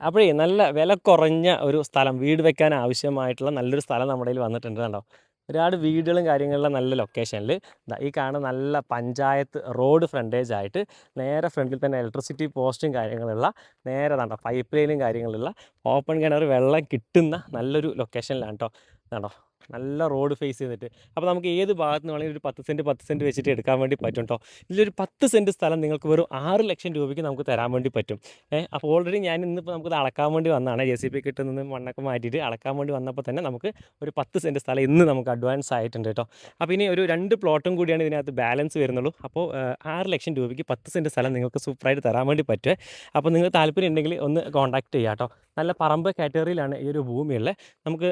അപ്പോഴേ നല്ല വില കുറഞ്ഞ ഒരു സ്ഥലം വീട് വെക്കാൻ ആവശ്യമായിട്ടുള്ള നല്ലൊരു സ്ഥലം നമ്മുടെ കയ്യിൽ വന്നിട്ടുണ്ട് കണ്ടോ. ഒരുപാട് വീടുകളും കാര്യങ്ങളിലും നല്ല ലൊക്കേഷനിൽ ഈ കാണുന്ന നല്ല പഞ്ചായത്ത് റോഡ് ഫ്രണ്ടേജ് ആയിട്ട് നേരെ ഫ്രണ്ടിൽ തന്നെ ഇലക്ട്രിസിറ്റി പോസ്റ്റും കാര്യങ്ങളുള്ള നേരെ കണ്ടോ പൈപ്പ് ലൈനും കാര്യങ്ങളുള്ള ഓപ്പൺ കിണർ വെള്ളം കിട്ടുന്ന നല്ലൊരു ലൊക്കേഷനിലാണ് കേട്ടോ. കണ്ടോ നല്ല റോഡ് ഫേസ് ചെയ്തിട്ട്. അപ്പോൾ നമുക്ക് ഏത് ഭാഗത്ത് നിന്ന് വേണമെങ്കിൽ ഒരു 10 സെൻറ്റ് വെച്ചിട്ട് എടുക്കാൻ വേണ്ടി പറ്റും കേട്ടോ. ഇതിലൊരു 10 സെൻറ്റ് സ്ഥലം നിങ്ങൾക്ക് വെറും 6 ലക്ഷം രൂപയ്ക്ക് നമുക്ക് തരാൻ വേണ്ടി പറ്റും. അപ്പോൾ ഓൾറെഡി ഞാൻ ഇന്നിപ്പോൾ നമുക്കത് അളക്കാൻ വേണ്ടി വന്നതാണ്. JCB കിട്ട് നിന്ന് മണ്ണൊക്കെ മാറ്റിയിട്ട് അളക്കാൻ വേണ്ടി വന്നപ്പോൾ തന്നെ നമുക്ക് ഒരു 10 സെൻറ്റ് സ്ഥലം ഇന്ന് നമുക്ക് അഡ്വാൻസ് ആയിട്ടുണ്ട് കേട്ടോ. അപ്പോൾ ഇനി ഒരു 2 പ്ലോട്ടും കൂടിയാണ് ഇതിനകത്ത് ബാലൻസ് വരുന്നുള്ളൂ. അപ്പോൾ 6 ലക്ഷം രൂപയ്ക്ക് 10 സെൻറ്റ് സ്ഥലം നിങ്ങൾക്ക് സൂപ്പറായിട്ട് തരാൻ വേണ്ടി പറ്റുമേ. അപ്പോൾ നിങ്ങൾ താല്പര്യം ഉണ്ടെങ്കിൽ ഒന്ന് കോൺടാക്ട് ചെയ്യുക കേട്ടോ. നല്ല പറമ്പ് കാറ്റഗറിയിലാണ് ഈ ഒരു ഭൂമിയുള്ളത്. നമുക്ക്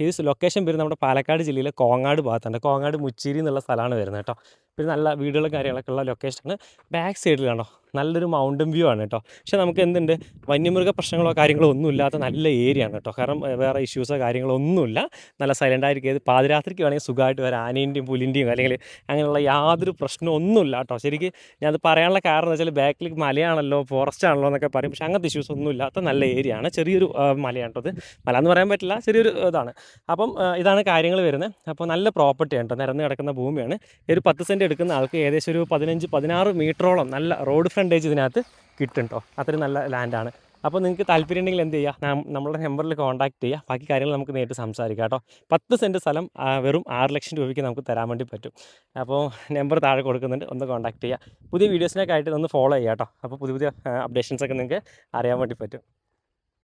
ഈ ലൊക്കേഷൻ വരുന്നത് നമ്മുടെ പാലക്കാട് ജില്ലയിലെ കോങ്ങാട് ഭാഗത്തുണ്ട്. കോങ്ങാട് മുച്ചിരി എന്നുള്ള സ്ഥലമാണ് വരുന്നത് കേട്ടോ. പിന്നെ നല്ല വീടുകളും കാര്യങ്ങളൊക്കെ ഉള്ള ലൊക്കേഷനാണ്. ബാക്ക് സൈഡിൽ കണ്ടോ നല്ലൊരു മൗണ്ടൻ വ്യൂ ആണ് കേട്ടോ. പക്ഷേ നമുക്ക് എന്തുണ്ട്, വന്യമൃഗ പ്രശ്നങ്ങളോ കാര്യങ്ങളോ ഒന്നും ഇല്ലാത്ത നല്ല ഏരിയ ആണ് കേട്ടോ. കാരണം വേറെ ഇഷ്യൂസോ കാര്യങ്ങളോ ഒന്നുമില്ല. നല്ല സൈലൻ്റ് ആയിരിക്കും. പാതിരാത്രിക്ക് വേണമെങ്കിൽ സുഖമായിട്ട് വരാം. ആനേൻ്റെയും പുലിൻ്റെയും അല്ലെങ്കിൽ അങ്ങനെയുള്ള യാതൊരു പ്രശ്നവും ഒന്നുമില്ല കേട്ടോ. ശരിക്കും ഞാനത് പറയാനുള്ള കാരണം എന്ന് വെച്ചാൽ ബാക്കിൽ മലയാണല്ലോ ഫോറസ്റ്റ് ആണല്ലോ എന്നൊക്കെ പറയും. പക്ഷേ അങ്ങനത്തെ ഇഷ്യൂസ് ഒന്നും ഇല്ലാത്ത നല്ല ഏരിയ ആണ്. ചെറിയൊരു മലയാണ് കേട്ടോ. അത് മല എന്ന് പറയാൻ പറ്റില്ല, ചെറിയൊരു ഇതാണ്. അപ്പം ഇതാണ് കാര്യങ്ങൾ വരുന്നത്. അപ്പോൾ നല്ല പ്രോപ്പർട്ടിയാണ് കേട്ടോ. നിരന്ന് കിടക്കുന്ന ഭൂമിയാണ്. ഒരു 10 സെൻറ്റ് എടുക്കുന്ന ആൾക്ക് ഏകദേശം ഒരു 15-16 മീറ്ററോളം നല്ല റോഡ് ഫ്രണ്ടേജ് ഇതിനകത്ത് കിട്ടും കേട്ടോ. അത്രയും നല്ല ലാൻഡാണ്. അപ്പോൾ നിങ്ങൾക്ക് താല്പര്യം ഉണ്ടെങ്കിൽ എന്ത് ചെയ്യുക, നമ്മളുടെ നമ്പറിൽ കോൺടാക്ട് ചെയ്യുക. ബാക്കി കാര്യങ്ങൾ നമുക്ക് നേരിട്ട് സംസാരിക്കാം കേട്ടോ. 10 സെൻറ്റ് സ്ഥലം വെറും 6 ലക്ഷം രൂപയ്ക്ക് നമുക്ക് തരാൻ വേണ്ടി പറ്റും. അപ്പോൾ നമ്പർ താഴെ കൊടുക്കുന്നുണ്ട്, ഒന്ന് കോൺടാക്ട് ചെയ്യുക. പുതിയ വീഡിയോസിനൊക്കെ ആയിട്ട് ഒന്ന് ഫോളോ ചെയ്യുക കേട്ടോ. അപ്പോൾ പുതിയ അപ്ഡേഷൻസൊക്കെ നിങ്ങൾക്ക് അറിയാൻ വേണ്ടി പറ്റും.